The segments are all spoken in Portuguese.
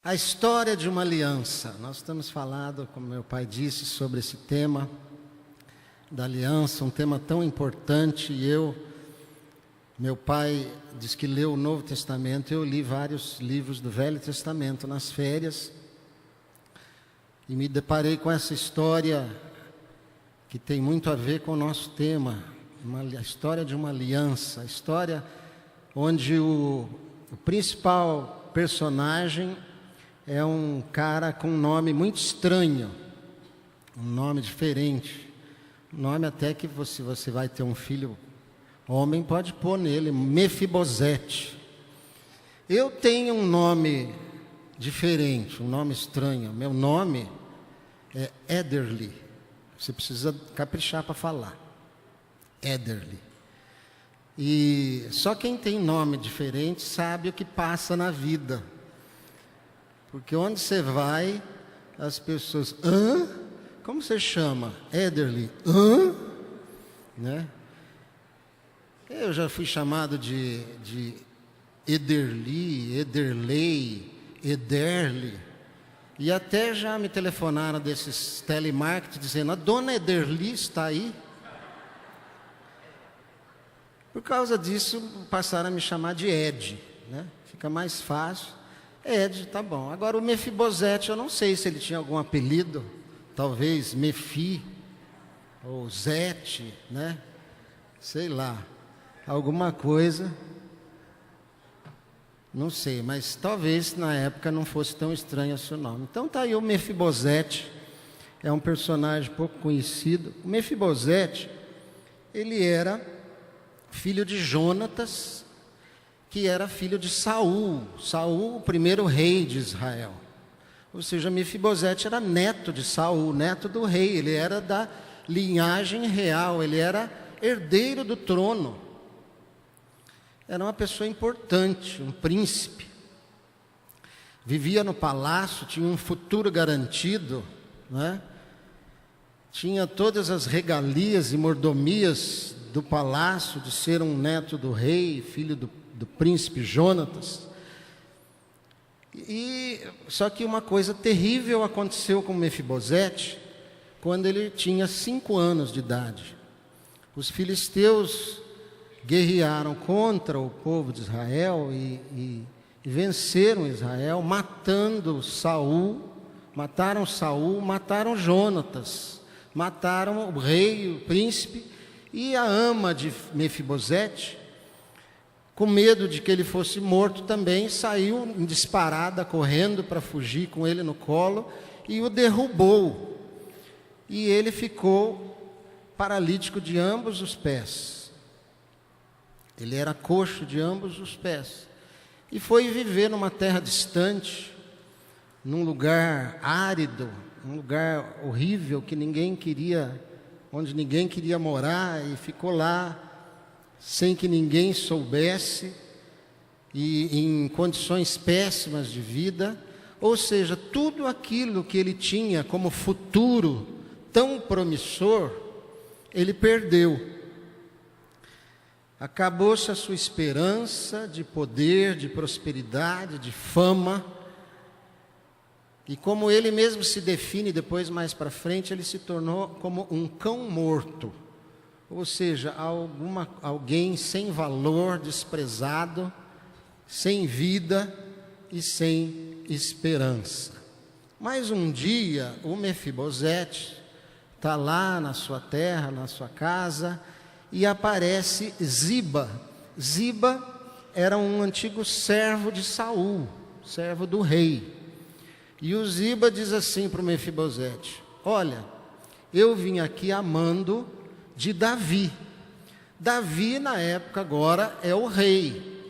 A história de uma aliança. Nós estamos falando, como meu pai disse, sobre esse tema da aliança, um tema tão importante. Meu pai diz que leu o Novo Testamento, eu li vários livros do Velho Testamento nas férias e me deparei com essa história que tem muito a ver com o nosso tema, a história de uma aliança, a história onde o principal personagem é um cara com um nome muito estranho, um nome diferente, um nome até que você vai ter um filho homem, pode pôr nele, Mefibosete. Eu tenho um nome diferente, um nome estranho, meu nome é Ederly, você precisa caprichar para falar, Ederly. E só quem tem nome diferente sabe o que passa na vida. Porque onde você vai, as pessoas, hã? Como você chama? Ederly, hã? Né? Eu já fui chamado de Ederly, Ederley, Ederly. E até já me telefonaram desses telemarketing dizendo, a dona Ederly está aí? Por causa disso, passaram a me chamar de Ed, né? Fica mais fácil. Ed, tá bom. Agora o Mefibosete, eu não sei se ele tinha algum apelido, talvez Mefi, ou Zete, né? Sei lá, alguma coisa, não sei, mas talvez na época não fosse tão estranho o seu nome. Então tá aí o Mefibosete, é um personagem pouco conhecido. O Mefibosete, ele era filho de Jonatas, que era filho de Saul, o primeiro rei de Israel. Ou seja, Mefibosete era neto de Saul, neto do rei, ele era da linhagem real, ele era herdeiro do trono. Era uma pessoa importante, um príncipe. Vivia no palácio, tinha um futuro garantido, né? Tinha todas as regalias e mordomias do palácio, de ser um neto do rei, filho do príncipe Jonatas. Só que uma coisa terrível aconteceu com Mefibosete quando ele tinha 5 anos de idade. Os filisteus guerrearam contra o povo de Israel e venceram Israel, mataram Saul, mataram Jonatas, mataram o rei, o príncipe, e a ama de Mefibosete, com medo de que ele fosse morto também, saiu em disparada, correndo para fugir com ele no colo, e o derrubou. E ele ficou paralítico de ambos os pés. Ele era coxo de ambos os pés. E foi viver numa terra distante, num lugar árido, um lugar horrível que onde ninguém queria morar, e ficou lá sem que ninguém soubesse, e em condições péssimas de vida. Ou seja, tudo aquilo que ele tinha como futuro tão promissor, ele perdeu. Acabou-se a sua esperança de poder, de prosperidade, de fama. E como ele mesmo se define depois, mais para frente, ele se tornou como um cão morto. Ou seja, alguém sem valor, desprezado, sem vida e sem esperança. Mas um dia, o Mefibosete está lá na sua terra, na sua casa, e aparece Ziba. Ziba era um antigo servo de Saul, servo do rei. E o Ziba diz assim para o Mefibosete, olha, eu vim aqui amando de Davi. Davi, na época, agora é o rei,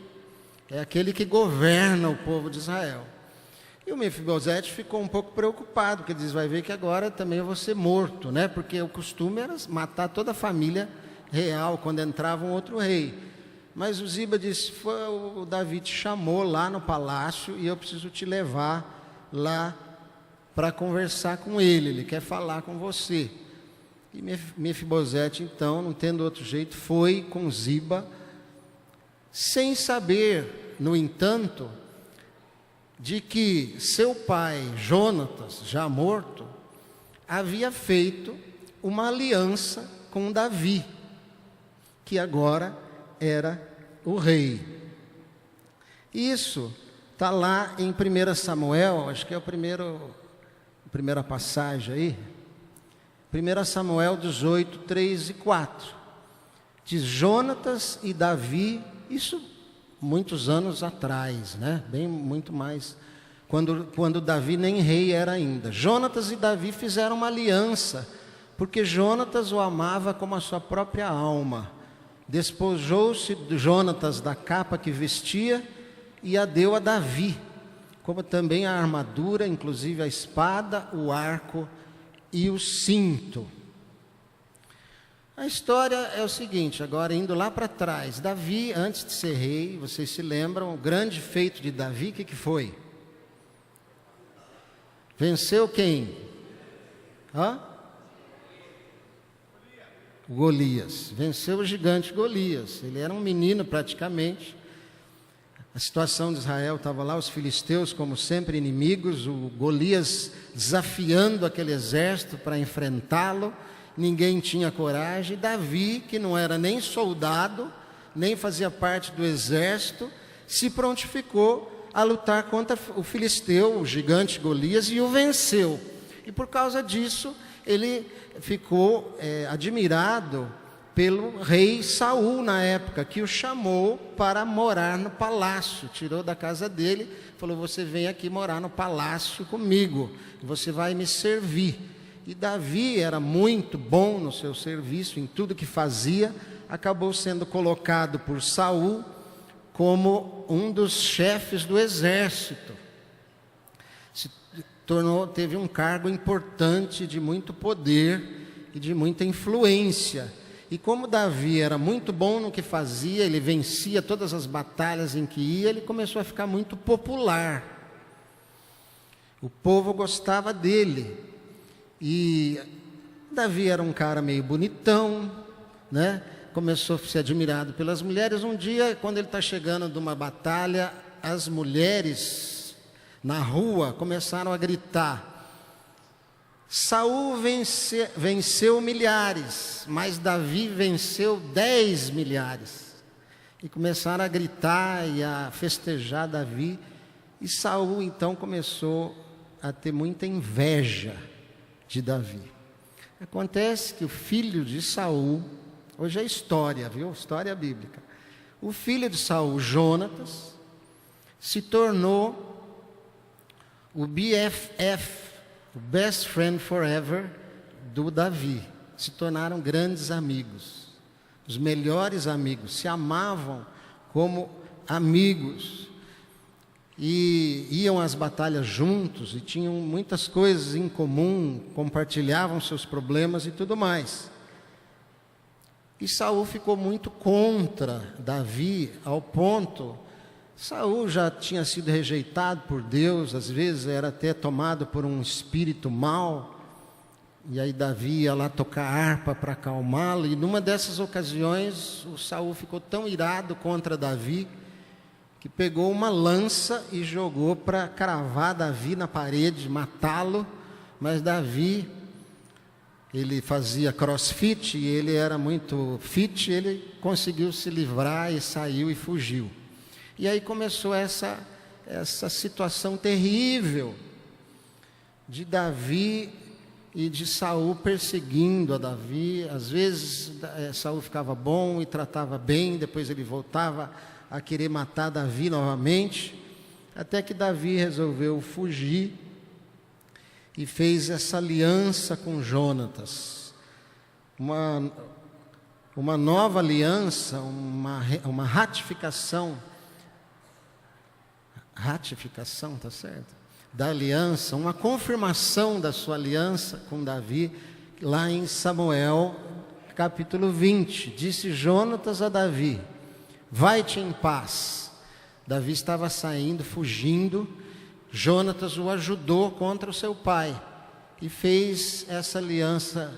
é aquele que governa o povo de Israel. E o Mefibosete ficou um pouco preocupado, porque ele diz, vai ver que agora também eu vou ser morto, né? Porque o costume era matar toda a família real quando entrava um outro rei. Mas o Ziba disse, o Davi te chamou lá no palácio e eu preciso te levar lá para conversar com ele quer falar com você. E Mefibosete, então, não tendo outro jeito, foi com Ziba, sem saber, no entanto, de que seu pai, Jonatas, já morto, havia feito uma aliança com Davi, que agora era o rei. Isso está lá em 1 Samuel, acho que é a primeira passagem aí. 1 Samuel 18, 3 e 4. Diz Jonatas e Davi, isso muitos anos atrás, né? Bem, muito mais, quando Davi nem rei era ainda. Jonatas e Davi fizeram uma aliança, porque Jonatas o amava como a sua própria alma. Despojou-se de Jonatas da capa que vestia e a deu a Davi, como também a armadura, inclusive a espada, o arco e o cinto. A história é o seguinte, agora indo lá para trás, Davi, antes de ser rei, vocês se lembram, o grande feito de Davi, o que foi? Venceu quem? Golias. Venceu o gigante Golias. Ele era um menino praticamente. A situação de Israel estava lá, os filisteus como sempre inimigos, o Golias desafiando aquele exército para enfrentá-lo. Ninguém tinha coragem. Davi, que não era nem soldado, nem fazia parte do exército, se prontificou a lutar contra o filisteu, o gigante Golias, e o venceu. E por causa disso, ele ficou admirado pelo rei Saul na época, que o chamou para morar no palácio. Tirou da casa dele, falou: você vem aqui morar no palácio comigo, você vai me servir. E Davi era muito bom no seu serviço, em tudo que fazia, acabou sendo colocado por Saul como um dos chefes do exército. Teve um cargo importante, de muito poder e de muita influência. E como Davi era muito bom no que fazia, ele vencia todas as batalhas em que ia, ele começou a ficar muito popular. O povo gostava dele. E Davi era um cara meio bonitão, né? Começou a ser admirado pelas mulheres. Um dia, quando ele está chegando de uma batalha, as mulheres na rua começaram a gritar: Saul venceu milhares, mas Davi venceu 10 milhares. E começaram a gritar e a festejar Davi. E Saul então começou a ter muita inveja de Davi. Acontece que o filho de Saul, hoje é história, viu? História bíblica. O filho de Saul, Jonatas, se tornou o BFF, o Best Friend Forever, do Davi. Se tornaram grandes amigos, os melhores amigos, se amavam como amigos. E iam às batalhas juntos e tinham muitas coisas em comum, compartilhavam seus problemas e tudo mais. E Saul ficou muito contra Davi, ao ponto, Saul já tinha sido rejeitado por Deus, às vezes era até tomado por um espírito mau, e aí Davi ia lá tocar harpa para acalmá-lo, e numa dessas ocasiões o Saul ficou tão irado contra Davi, que pegou uma lança e jogou para cravar Davi na parede, matá-lo. Mas Davi, ele fazia crossfit e ele era muito fit, ele conseguiu se livrar e saiu e fugiu. E aí começou essa situação terrível de Davi e de Saul perseguindo a Davi. Às vezes Saul ficava bom e tratava bem, depois ele voltava a querer matar Davi novamente, até que Davi resolveu fugir e fez essa aliança com Jonatas, uma nova aliança, uma ratificação, tá certo? Da aliança, uma confirmação da sua aliança com Davi, lá em Samuel, capítulo 20, disse Jonatas a Davi: vai-te em paz. Davi estava saindo, fugindo. Jonatas o ajudou contra o seu pai e fez essa aliança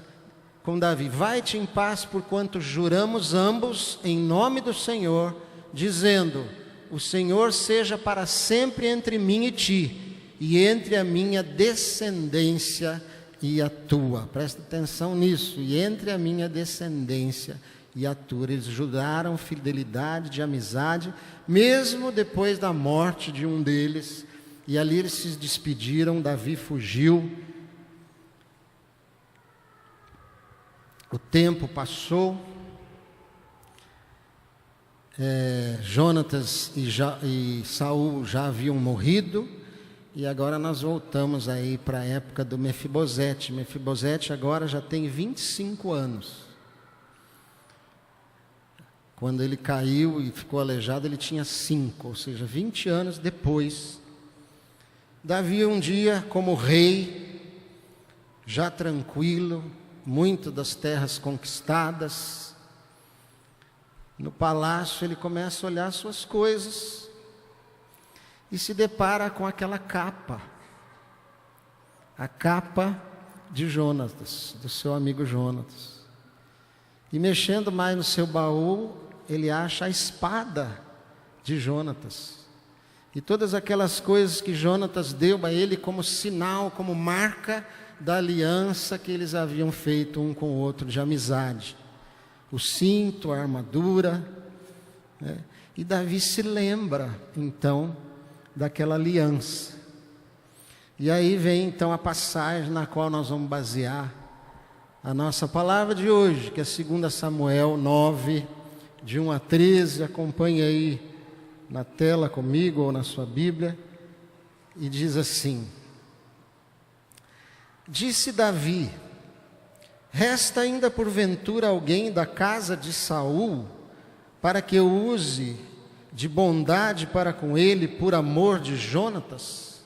com Davi: vai-te em paz, porquanto juramos ambos em nome do Senhor, dizendo: o Senhor seja para sempre entre mim e ti, e entre a minha descendência e a tua. Presta atenção nisso. E entre a minha descendência e a tua. Eles juraram fidelidade de amizade, mesmo depois da morte de um deles. E ali eles se despediram. Davi fugiu. O tempo passou. Jonatas e Saul já haviam morrido. E agora nós voltamos aí para a época do Mefibosete. Mefibosete agora já tem 25 anos. Quando ele caiu e ficou aleijado, ele tinha 5, ou seja, 20 anos depois. Davi um dia, como rei, já tranquilo, muito das terras conquistadas, no palácio ele começa a olhar suas coisas, e se depara com aquela capa, a capa de Jonatas, do seu amigo Jonatas. E mexendo mais no seu baú, ele acha a espada de Jonatas. E todas aquelas coisas que Jonatas deu a ele como sinal, como marca da aliança que eles haviam feito um com o outro, de amizade. O cinto, a armadura, né? E Davi se lembra, então, daquela aliança. E aí vem então a passagem na qual nós vamos basear a nossa palavra de hoje, que é 2 Samuel 9, de 1 a 13. Acompanhe aí na tela comigo ou na sua Bíblia. E diz assim: Disse Davi: resta ainda porventura alguém da casa de Saul, para que eu use de bondade para com ele, por amor de Jonatas?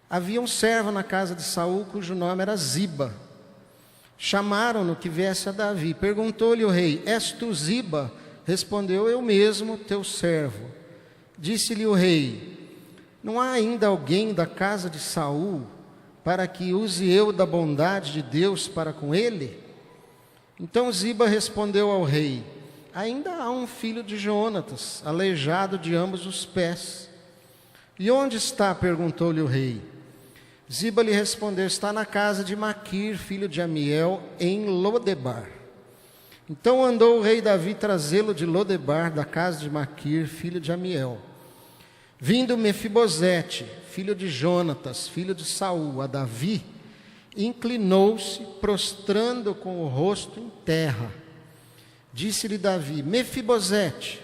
Havia um servo na casa de Saul, cujo nome era Ziba. Chamaram-no que viesse a Davi. Perguntou-lhe o rei: és tu Ziba? Respondeu: eu mesmo, teu servo. Disse-lhe o rei: não há ainda alguém da casa de Saul, para que use eu da bondade de Deus para com ele? Então Ziba respondeu ao rei: ainda há um filho de Jonatas, aleijado de ambos os pés. E onde está? Perguntou-lhe o rei. Ziba lhe respondeu: está na casa de Maquir, filho de Amiel, em Lodebar. Então andou o rei Davi trazê-lo de Lodebar, da casa de Maquir, filho de Amiel. Vindo Mefibosete, filho de Jonatas, filho de Saul, a Davi, inclinou-se, prostrando com o rosto em terra. Disse-lhe Davi: Mefibosete.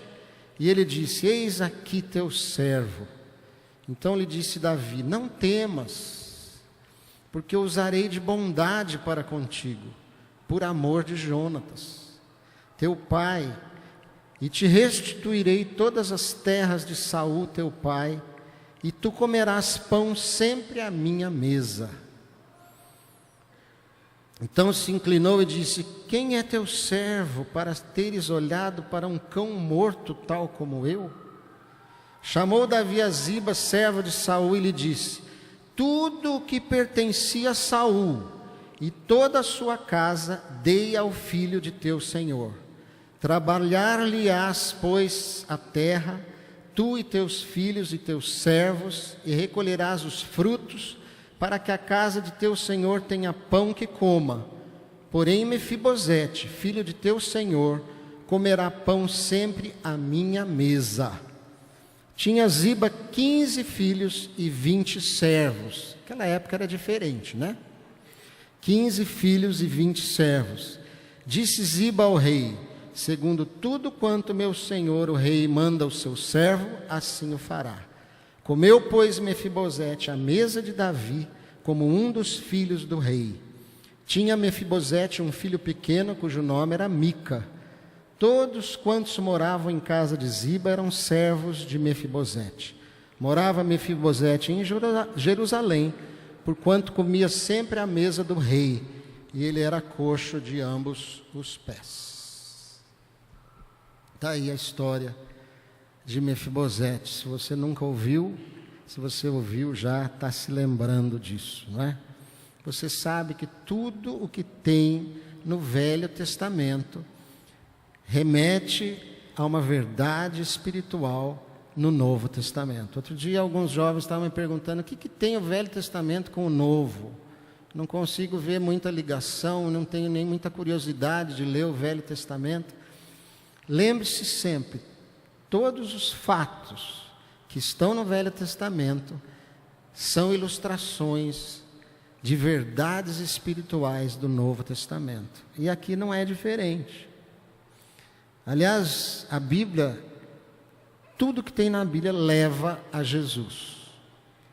E ele disse: eis aqui teu servo. Então lhe disse Davi: não temas, porque eu usarei de bondade para contigo, por amor de Jonatas, teu pai, e te restituirei todas as terras de Saul teu pai, e tu comerás pão sempre à minha mesa. Então se inclinou e disse: quem é teu servo, para teres olhado para um cão morto tal como eu? Chamou Davi a Ziba, servo de Saul, e lhe disse: tudo o que pertencia a Saul e toda a sua casa dei ao filho de teu senhor. Trabalhar-lhe-ás, pois, a terra, tu e teus filhos e teus servos, e recolherás os frutos, para que a casa de teu senhor tenha pão que coma. Porém Mefibosete, filho de teu senhor, comerá pão sempre à minha mesa. Tinha Ziba 15 filhos e 20 servos. Naquela época era diferente, né? 15 filhos e 20 servos. Disse Ziba ao rei: segundo tudo quanto meu senhor o rei manda ao seu servo, assim o fará. Comeu, pois, Mefibosete à mesa de Davi, como um dos filhos do rei. Tinha Mefibosete um filho pequeno, cujo nome era Mica. Todos quantos moravam em casa de Ziba eram servos de Mefibosete. Morava Mefibosete em Jerusalém, porquanto comia sempre à mesa do rei, e ele era coxo de ambos os pés. Está aí a história de Mefibosete. Se você nunca ouviu, se você ouviu, já está se lembrando disso, não é? Você sabe que tudo o que tem no Velho Testamento remete há uma verdade espiritual no Novo Testamento. Outro dia, alguns jovens estavam me perguntando o que tem o Velho Testamento com o Novo. Não consigo ver muita ligação, não tenho nem muita curiosidade de ler o Velho Testamento. Lembre-se sempre, todos os fatos que estão no Velho Testamento são ilustrações de verdades espirituais do Novo Testamento. E aqui não é diferente. Aliás, a Bíblia, tudo que tem na Bíblia leva a Jesus.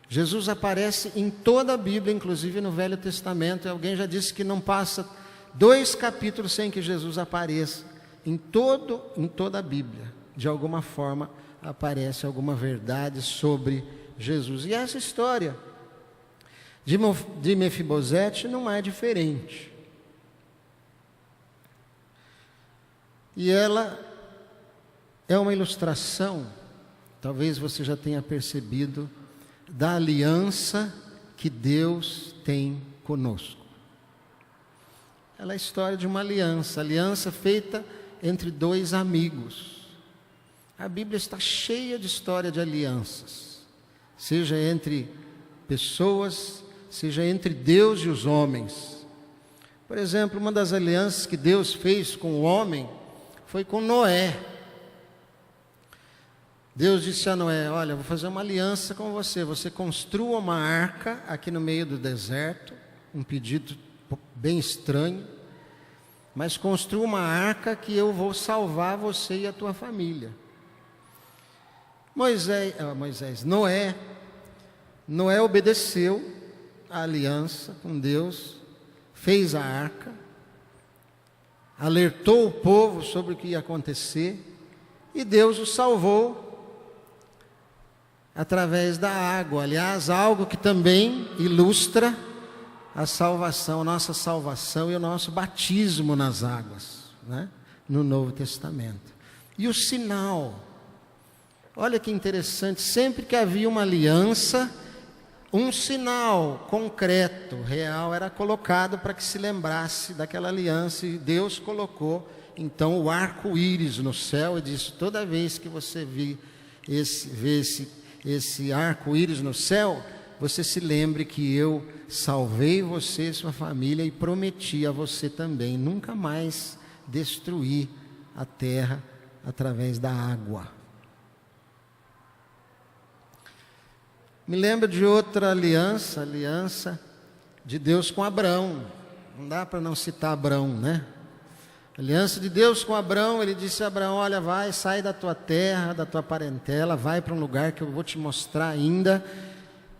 Jesus aparece em toda a Bíblia, inclusive no Velho Testamento. E alguém já disse que não passa 2 capítulos sem que Jesus apareça. Em toda a Bíblia, de alguma forma, aparece alguma verdade sobre Jesus. E essa história de Mefibosete não é diferente. E ela é uma ilustração, talvez você já tenha percebido, da aliança que Deus tem conosco. Ela é a história de uma aliança feita entre 2 amigos. A Bíblia está cheia de história de alianças, seja entre pessoas, seja entre Deus e os homens. Por exemplo, uma das alianças que Deus fez com o homem foi com Noé. Deus disse a Noé: olha, vou fazer uma aliança com você. Você construa uma arca aqui no meio do deserto. Um pedido bem estranho. Mas construa uma arca que eu vou salvar você e a tua família. Noé obedeceu a aliança com Deus, fez a arca, alertou o povo sobre o que ia acontecer, e Deus o salvou através da água. Aliás, algo que também ilustra a salvação, a nossa salvação e o nosso batismo nas águas, né? No Novo Testamento. E o sinal, olha que interessante, sempre que havia uma aliança, um sinal concreto, real, era colocado para que se lembrasse daquela aliança, e Deus colocou então o arco-íris no céu, e disse: toda vez que você vê esse arco-íris no céu, você se lembre que eu salvei você e sua família e prometi a você também nunca mais destruir a terra através da água. Me lembro de outra aliança de Deus com Abrão. Não dá para não citar Abrão, né? Aliança de Deus com Abrão, ele disse a Abrão: olha, sai da tua terra, da tua parentela, vai para um lugar que eu vou te mostrar ainda.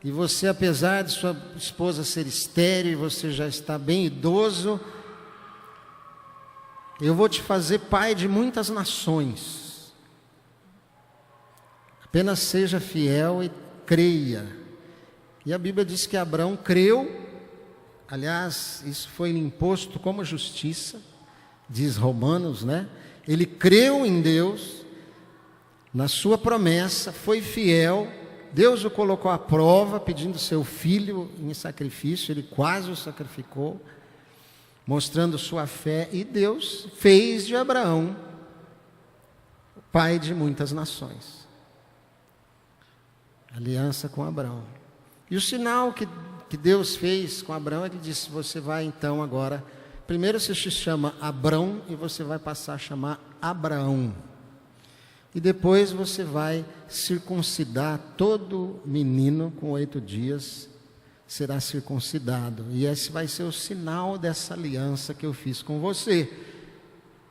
E você, apesar de sua esposa ser estéril, e você já está bem idoso, eu vou te fazer pai de muitas nações. Apenas seja fiel e creia. E a Bíblia diz que Abrão creu. Aliás, isso foi imposto como justiça, diz Romanos, né? Ele creu em Deus, na sua promessa, foi fiel. Deus o colocou à prova, pedindo seu filho em sacrifício. Ele quase o sacrificou, mostrando sua fé. E Deus fez de Abraão pai de muitas nações. Aliança com Abraão. E o sinal que Deus fez com Abraão, ele disse: você vai então agora, primeiro você se chama Abrão e você vai passar a chamar Abraão. E depois você vai circuncidar todo menino com 8 dias, será circuncidado. E esse vai ser o sinal dessa aliança que eu fiz com você,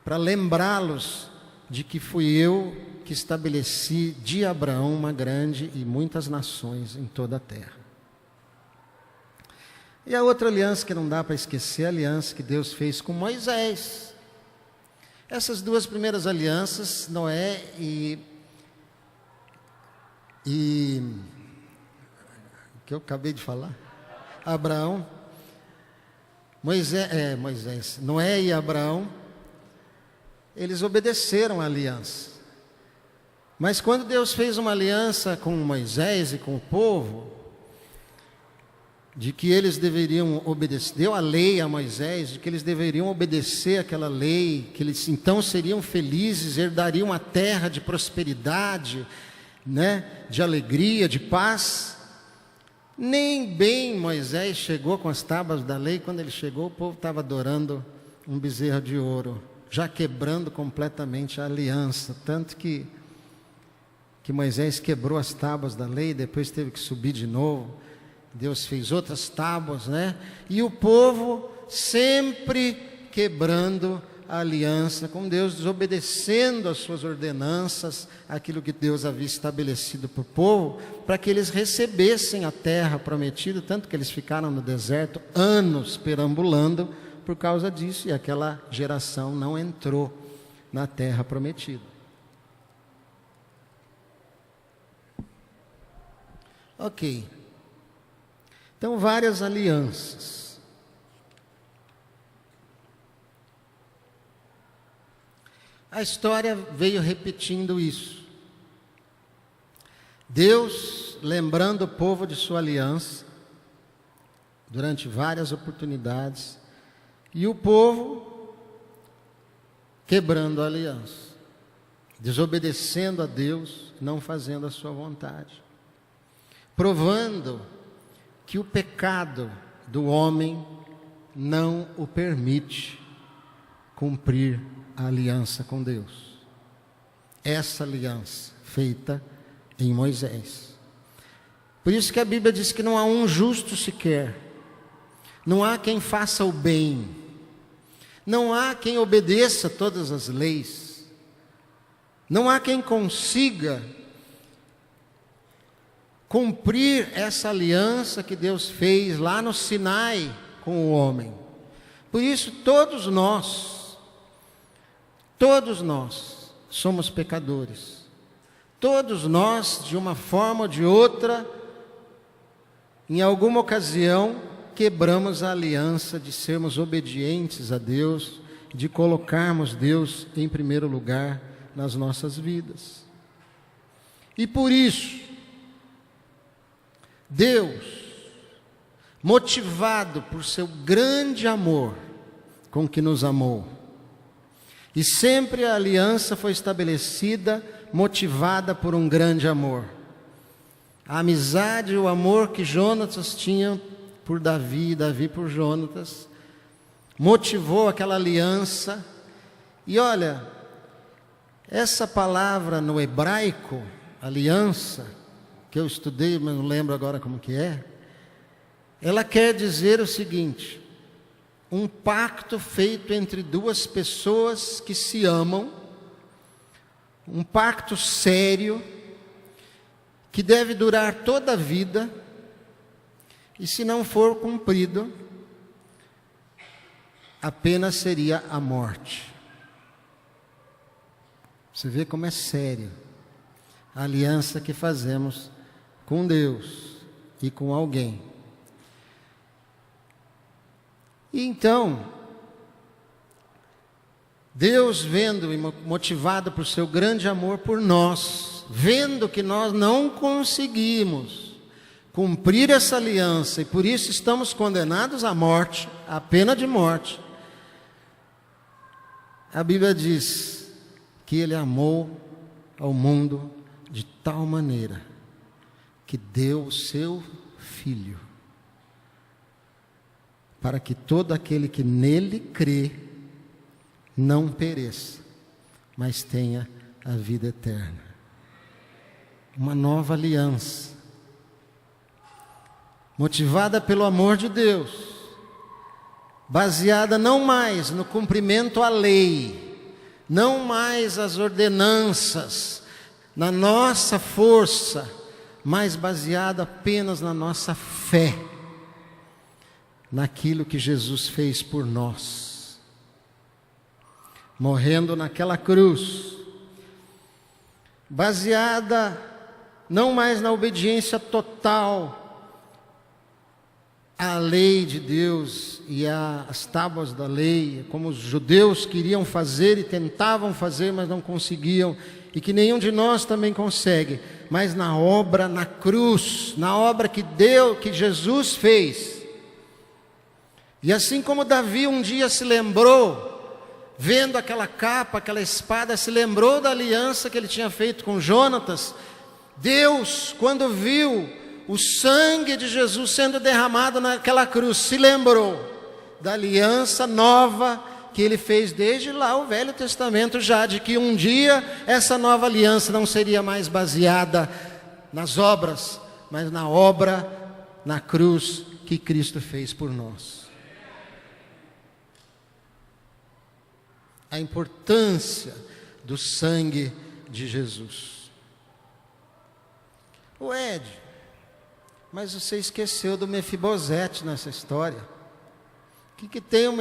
para lembrá-los de que fui eu que estabeleci de Abraão uma grande e muitas nações em toda a terra. E a outra aliança que não dá para esquecer, a aliança que Deus fez com Moisés. Essas 2 primeiras alianças, Noé e que eu acabei de falar, Abraão, Noé e Abraão, eles obedeceram a aliança. Mas quando Deus fez uma aliança com Moisés e com o povo, de que eles deveriam obedecer, deu a lei a Moisés, de que eles deveriam obedecer aquela lei, que eles então seriam felizes, herdariam a terra de prosperidade, né, de alegria, de paz. Nem bem Moisés chegou com as tábuas da lei. Quando ele chegou, o povo estava adorando um bezerro de ouro, já quebrando completamente a aliança, tanto que Moisés quebrou as tábuas da lei, depois teve que subir de novo. Deus fez outras tábuas, né? E o povo sempre quebrando a aliança com Deus, desobedecendo as suas ordenanças, aquilo que Deus havia estabelecido para o povo, para que eles recebessem a terra prometida, tanto que eles ficaram no deserto anos perambulando por causa disso, e aquela geração não entrou na terra prometida. Ok. Então, várias alianças. A história veio repetindo isso. Deus lembrando o povo de sua aliança, durante várias oportunidades, e o povo quebrando a aliança, desobedecendo a Deus, não fazendo a sua vontade, provando que o pecado do homem não o permite cumprir a aliança com Deus. Essa aliança feita em Moisés. Por isso que a Bíblia diz que não há um justo sequer. Não há quem faça o bem. Não há quem obedeça todas as leis. Não há quem consiga cumprir essa aliança que Deus fez lá no Sinai com o homem. Por isso todos nós somos pecadores. Todos nós, de uma forma ou de outra, em alguma ocasião, quebramos a aliança de sermos obedientes a Deus, de colocarmos Deus em primeiro lugar nas nossas vidas. E por isso, Deus, motivado por seu grande amor com que nos amou, e sempre a aliança foi estabelecida, motivada por um grande amor. A amizade e o amor que Jonatas tinha por Davi e Davi por Jonatas, motivou aquela aliança. E olha, essa palavra no hebraico, aliança, que eu estudei, mas não lembro agora como que é, ela quer dizer o seguinte: um pacto feito entre duas pessoas que se amam, um pacto sério, que deve durar toda a vida, e se não for cumprido, apenas seria a morte. Você vê como é sério a aliança que fazemos com Deus e com alguém. E então, Deus, vendo e motivado por seu grande amor por nós, vendo que nós não conseguimos cumprir essa aliança e por isso estamos condenados à morte, à pena de morte, a Bíblia diz que Ele amou ao mundo de tal maneira que deu o seu Filho, para que todo aquele que nele crê não pereça, mas tenha a vida eterna. Uma nova aliança, motivada pelo amor de Deus, baseada não mais no cumprimento à lei, não mais as ordenanças, na nossa força, mas baseada apenas na nossa fé, naquilo que Jesus fez por nós, morrendo naquela cruz, baseada não mais na obediência total a lei de Deus e as tábuas da lei, como os judeus queriam fazer e tentavam fazer, mas não conseguiam, e que nenhum de nós também consegue, mas na obra, na cruz, na obra que Jesus fez. E assim como Davi um dia se lembrou, vendo aquela capa, aquela espada, se lembrou da aliança que ele tinha feito com Jonatas, Deus, quando viu o sangue de Jesus sendo derramado naquela cruz, se lembrou da aliança nova que ele fez desde lá o Velho Testamento já, de que um dia essa nova aliança não seria mais baseada nas obras, mas na obra, na cruz que Cristo fez por nós. A importância do sangue de Jesus. O Ed, mas você esqueceu do Mefibosete nessa história. O que tem o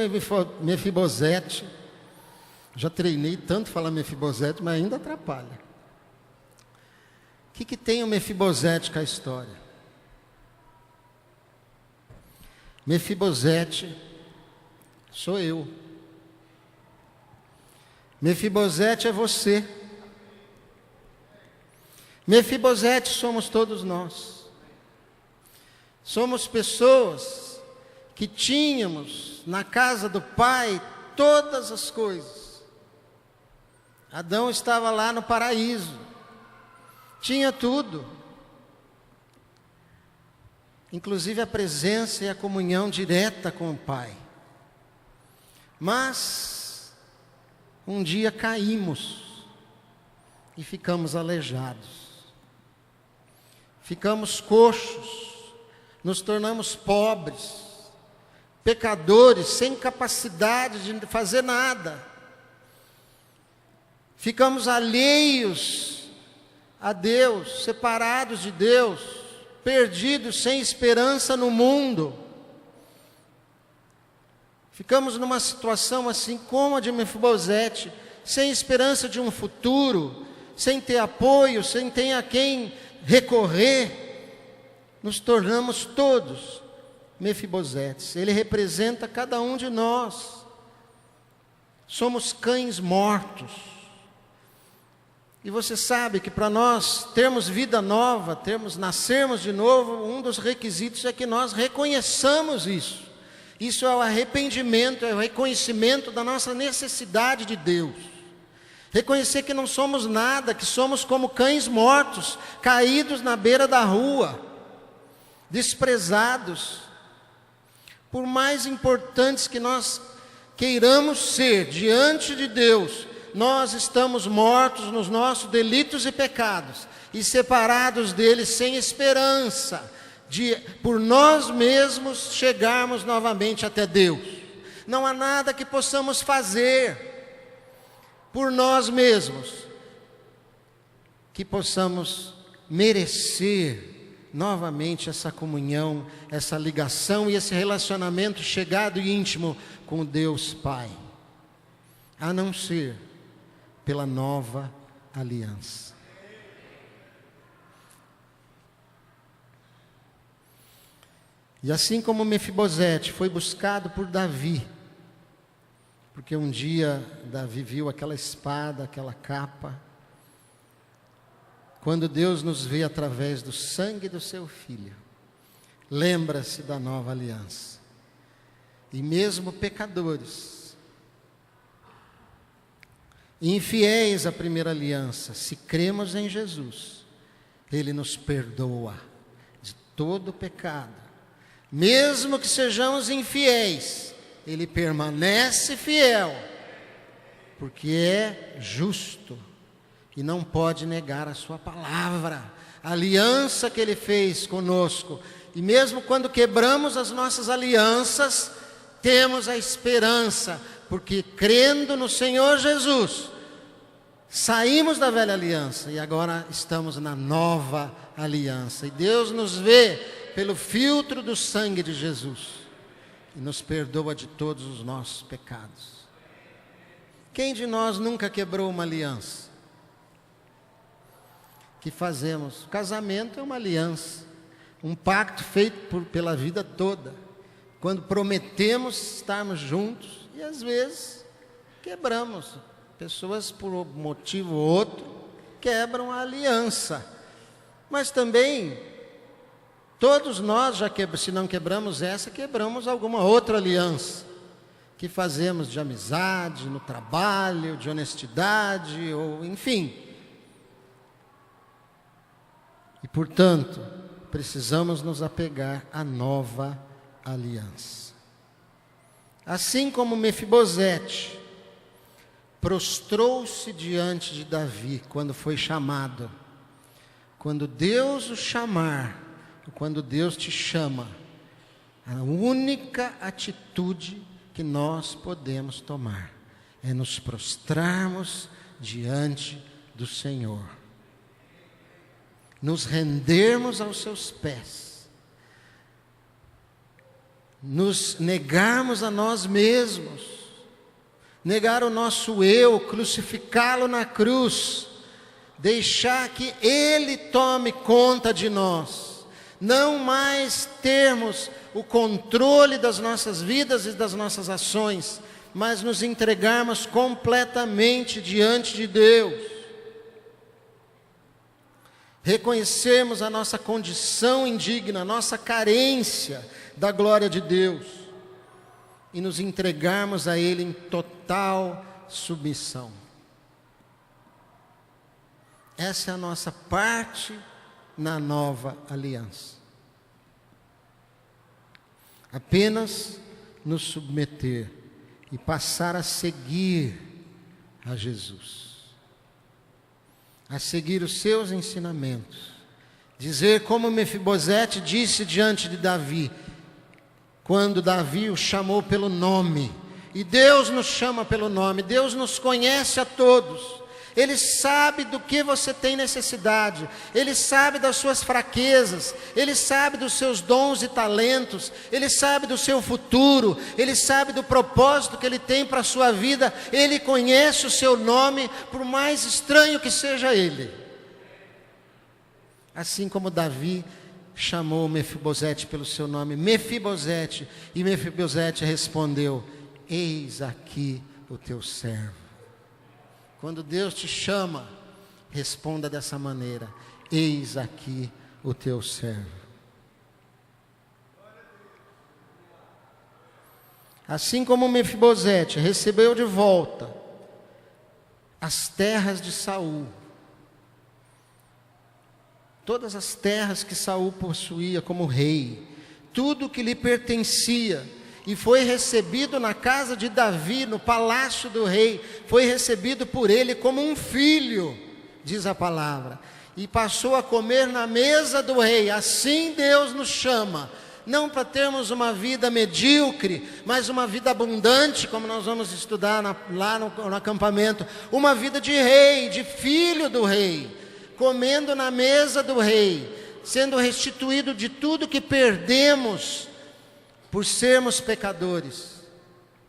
Mefibosete? Já treinei tanto falar Mefibosete, mas ainda atrapalha. O que tem o Mefibosete com a história? Mefibosete sou eu. Mefibosete é você. Mefibosete somos todos nós. Somos pessoas que tínhamos na casa do Pai todas as coisas. Adão estava lá no paraíso, tinha tudo, inclusive a presença e a comunhão direta com o Pai. Mas um dia caímos e ficamos aleijados, ficamos coxos, nos tornamos pobres, pecadores, sem capacidade de fazer nada. Ficamos alheios a Deus, separados de Deus, perdidos, sem esperança no mundo. Ficamos numa situação assim como a de Mefibosete, sem esperança de um futuro, sem ter apoio, sem ter a quem recorrer. Nos tornamos todos Mefibosetes. Ele representa cada um de nós. Somos cães mortos. E você sabe que para nós termos vida nova, nascermos de novo, um dos requisitos é que nós reconheçamos isso. Isso é o arrependimento, é o reconhecimento da nossa necessidade de Deus. Reconhecer que não somos nada, que somos como cães mortos, caídos na beira da rua, desprezados. Por mais importantes que nós queiramos ser diante de Deus, nós estamos mortos nos nossos delitos e pecados, e separados dele sem esperança, de por nós mesmos chegarmos novamente até Deus. Não há nada que possamos fazer por nós mesmos, que possamos merecer novamente essa comunhão, essa ligação e esse relacionamento chegado e íntimo com Deus Pai, a não ser pela nova aliança. E assim como Mefibosete foi buscado por Davi, porque um dia Davi viu aquela espada, aquela capa, quando Deus nos vê através do sangue do seu Filho, lembra-se da nova aliança. E mesmo pecadores, infiéis à primeira aliança, se cremos em Jesus, Ele nos perdoa de todo pecado. Mesmo que sejamos infiéis, Ele permanece fiel, porque é justo e não pode negar a sua palavra, a aliança que Ele fez conosco. E mesmo quando quebramos as nossas alianças, temos a esperança, porque crendo no Senhor Jesus, saímos da velha aliança e agora estamos na nova aliança. E Deus nos vê pelo filtro do sangue de Jesus e nos perdoa de todos os nossos pecados. Quem de nós nunca quebrou uma aliança? Que fazemos? O casamento é uma aliança, um pacto feito pela vida toda. quando prometemos estarmos juntos e às vezes quebramos. Pessoas, por um motivo ou outro, quebram a aliança. Mas também, todos nós, se não quebramos essa, quebramos alguma outra aliança que fazemos de amizade, no trabalho, de honestidade, ou enfim. E, portanto, precisamos nos apegar à nova aliança. Assim como Mefibosete prostrou-se diante de Davi quando foi chamado. Quando Deus o chamar, quando Deus te chama, a única atitude que nós podemos tomar é nos prostrarmos diante do Senhor, nos rendermos aos seus pés, nos negarmos a nós mesmos, negar o nosso eu, crucificá-lo na cruz, deixar que Ele tome conta de nós, não mais termos o controle das nossas vidas e das nossas ações, mas nos entregarmos completamente diante de Deus, reconhecermos a nossa condição indigna, a nossa carência da glória de Deus, e nos entregarmos a Ele em total submissão. Essa é a nossa parte na nova aliança. Apenas nos submeter e passar a seguir a Jesus, a seguir os seus ensinamentos, dizer como Mefibosete disse diante de Davi, quando Davi o chamou pelo nome, e Deus nos chama pelo nome, Deus nos conhece a todos, Ele sabe do que você tem necessidade, Ele sabe das suas fraquezas, Ele sabe dos seus dons e talentos, Ele sabe do seu futuro, Ele sabe do propósito que Ele tem para a sua vida, Ele conhece o seu nome, por mais estranho que seja ele. Assim como Davi chamou Mefibosete pelo seu nome, Mefibosete, e Mefibosete respondeu: eis aqui o teu servo. Quando Deus te chama, responda dessa maneira: eis aqui o teu servo. Assim como Mefibosete recebeu de volta as terras de Saul, todas as terras que Saul possuía como rei, tudo que lhe pertencia, e foi recebido na casa de Davi, no palácio do rei, foi recebido por ele como um filho, diz a palavra, e passou a comer na mesa do rei. Assim Deus nos chama, não para termos uma vida medíocre, mas uma vida abundante, como nós vamos estudar lá no acampamento, uma vida de rei, de filho do rei, comendo na mesa do rei, sendo restituído de tudo que perdemos por sermos pecadores.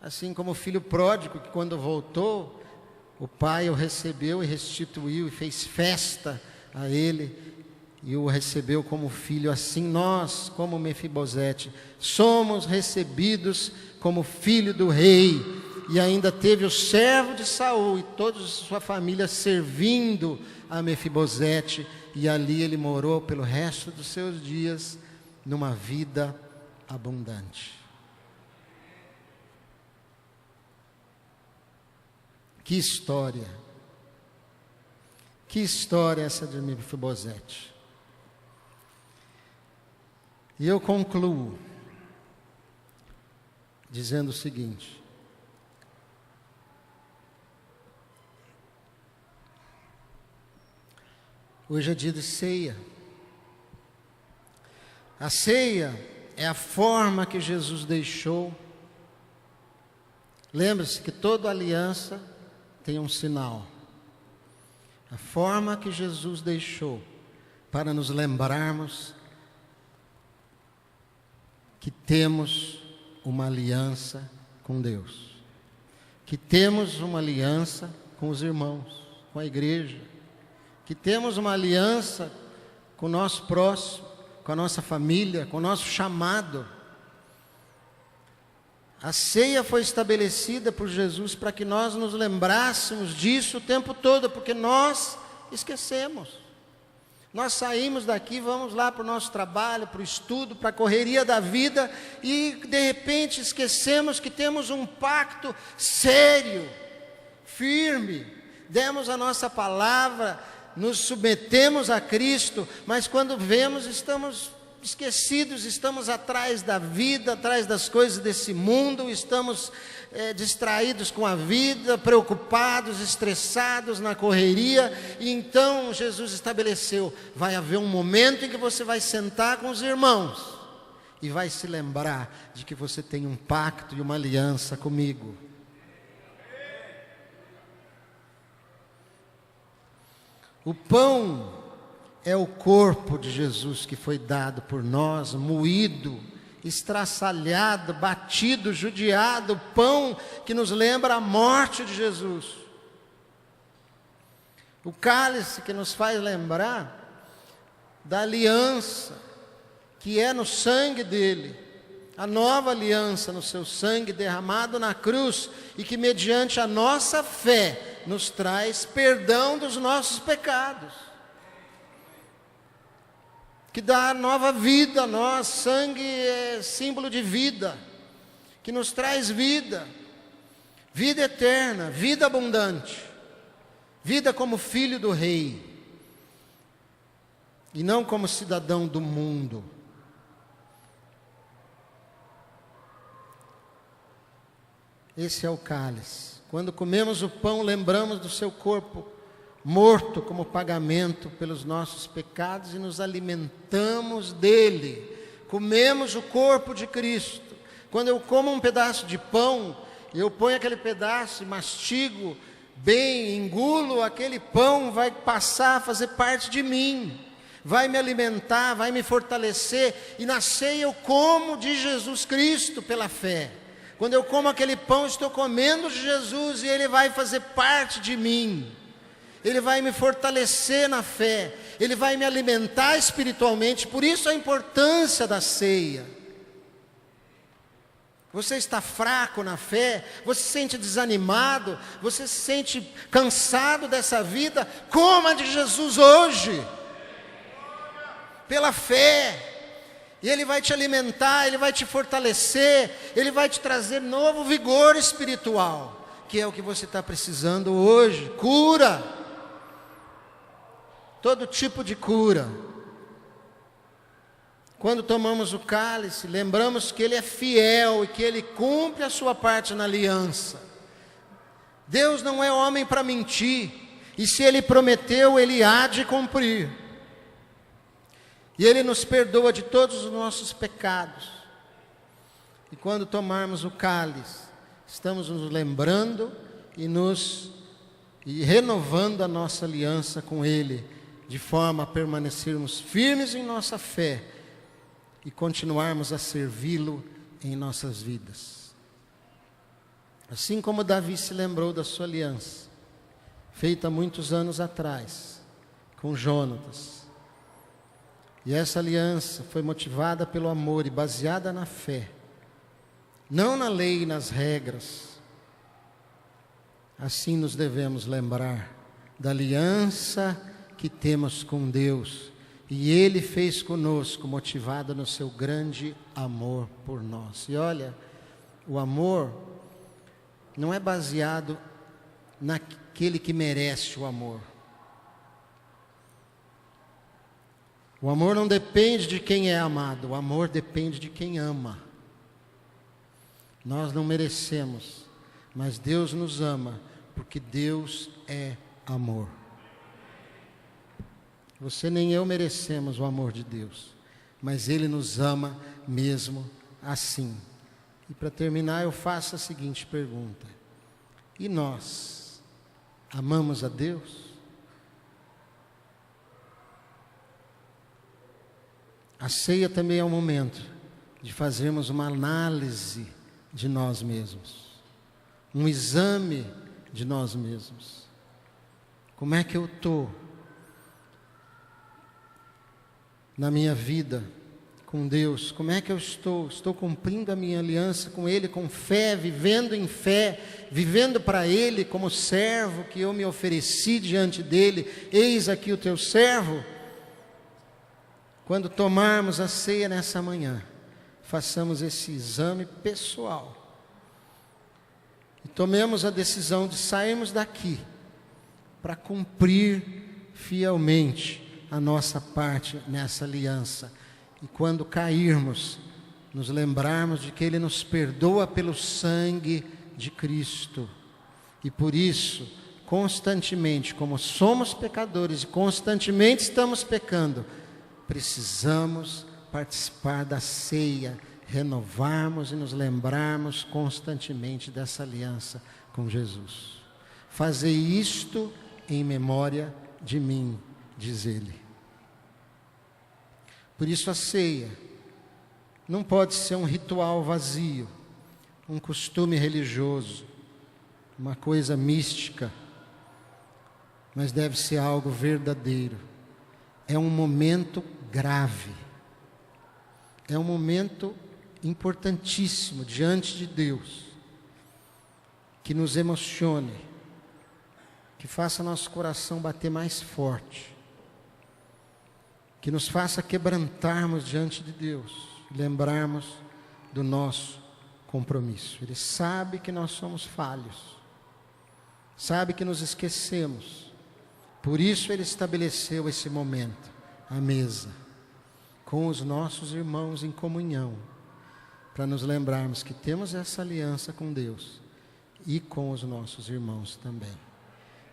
Assim como o filho pródigo, que quando voltou, o pai o recebeu e restituiu e fez festa a ele e o recebeu como filho. Assim nós, como Mefibosete, somos recebidos como filho do rei, e ainda teve o servo de Saul e toda a sua família servindo a Mefibosete, e ali ele morou pelo resto dos seus dias numa vida abundante. Que história! Que história essa de Mefibosete! E eu concluo dizendo o seguinte: hoje é dia de ceia. A ceia é a forma que Jesus deixou. Lembre-se que toda aliança tem um sinal. A forma que Jesus deixou para nos lembrarmos que temos uma aliança com Deus, que temos uma aliança com os irmãos, com a igreja, que temos uma aliança com o nosso próximo, com a nossa família, com o nosso chamado. A ceia foi estabelecida por Jesus para que nós nos lembrássemos disso o tempo todo, porque nós esquecemos. Nós saímos daqui, vamos lá para o nosso trabalho, para o estudo, para a correria da vida, e de repente esquecemos que temos um pacto sério, firme, demos a nossa palavra, nos submetemos a Cristo, mas quando vemos estamos esquecidos, estamos atrás da vida, atrás das coisas desse mundo, estamos distraídos com a vida, preocupados, estressados na correria. E então Jesus estabeleceu: vai haver um momento em que você vai sentar com os irmãos e vai se lembrar de que você tem um pacto e uma aliança comigo. O pão é o corpo de Jesus que foi dado por nós, moído, estraçalhado, batido, judiado, o pão que nos lembra a morte de Jesus. O cálice que nos faz lembrar da aliança que é no sangue dele, a nova aliança no seu sangue derramado na cruz, e que mediante a nossa fé nos traz perdão dos nossos pecados, que dá nova vida a nós. Sangue é símbolo de vida, que nos traz vida, vida eterna, vida abundante, vida como filho do rei, e não como cidadão do mundo. Esse é o cálice. Quando comemos o pão, lembramos do seu corpo morto como pagamento pelos nossos pecados, e nos alimentamos dele. Comemos o corpo de Cristo. Quando eu como um pedaço de pão, eu ponho aquele pedaço e mastigo bem, engulo, aquele pão vai passar a fazer parte de mim, vai me alimentar, vai me fortalecer. E na ceia eu como de Jesus Cristo pela fé. Quando eu como aquele pão, estou comendo de Jesus, e ele vai fazer parte de mim. Ele vai me fortalecer na fé, ele vai me alimentar espiritualmente. Por isso a importância da ceia. Você está fraco na fé, você se sente desanimado, você se sente cansado dessa vida, coma de Jesus hoje, pela fé. E ele vai te alimentar, ele vai te fortalecer, ele vai te trazer novo vigor espiritual, que é o que você está precisando hoje. Cura, todo tipo de cura. Quando tomamos o cálice, lembramos que ele é fiel e que ele cumpre a sua parte na aliança. Deus não é homem para mentir, e se ele prometeu, ele há de cumprir. E ele nos perdoa de todos os nossos pecados. E quando tomarmos o cálice, estamos nos lembrando e renovando a nossa aliança com ele, de forma a permanecermos firmes em nossa fé e continuarmos a servi-lo em nossas vidas. Assim como Davi se lembrou da sua aliança, feita muitos anos atrás, com Jonatas. E essa aliança foi motivada pelo amor e baseada na fé, não na lei e nas regras. Assim nos devemos lembrar da aliança que temos com Deus, e ele fez conosco, motivado no seu grande amor por nós. E olha, o amor não é baseado naquele que merece o amor. O amor não depende de quem é amado, o amor depende de quem ama. Nós não merecemos, mas Deus nos ama, porque Deus é amor. Você nem eu merecemos o amor de Deus, mas Ele nos ama mesmo assim. E para terminar, eu faço a seguinte pergunta: e nós amamos a Deus? A ceia também é um momento de fazermos uma análise de nós mesmos, um exame de nós mesmos. Como é que eu estou na minha vida com Deus? Como é que eu estou? Estou cumprindo a minha aliança com Ele, com fé, vivendo em fé, vivendo para Ele como servo que eu me ofereci diante dEle. Eis aqui o teu servo. Quando tomarmos a ceia nessa manhã, façamos esse exame pessoal. E tomemos a decisão de sairmos daqui para cumprir fielmente a nossa parte nessa aliança. E quando cairmos, nos lembrarmos de que Ele nos perdoa pelo sangue de Cristo. E por isso, constantemente, como somos pecadores e constantemente estamos pecando, precisamos participar da ceia, renovarmos e nos lembrarmos constantemente dessa aliança com Jesus. Fazei isto em memória de mim, diz Ele. Por isso a ceia não pode ser um ritual vazio, um costume religioso, uma coisa mística, mas deve ser algo verdadeiro. É um momento grave, é um momento importantíssimo diante de Deus, que nos emocione, que faça nosso coração bater mais forte, que nos faça quebrantarmos diante de Deus, lembrarmos do nosso compromisso. Ele sabe que nós somos falhos, sabe que nos esquecemos, por isso Ele estabeleceu esse momento, à mesa, com os nossos irmãos em comunhão, para nos lembrarmos que temos essa aliança com Deus e com os nossos irmãos também.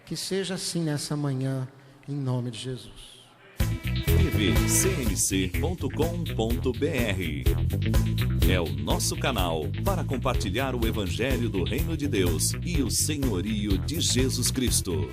Que seja assim nessa manhã, em nome de Jesus. tvcmc.com.br é o nosso canal para compartilhar o Evangelho do Reino de Deus e o senhorio de Jesus Cristo.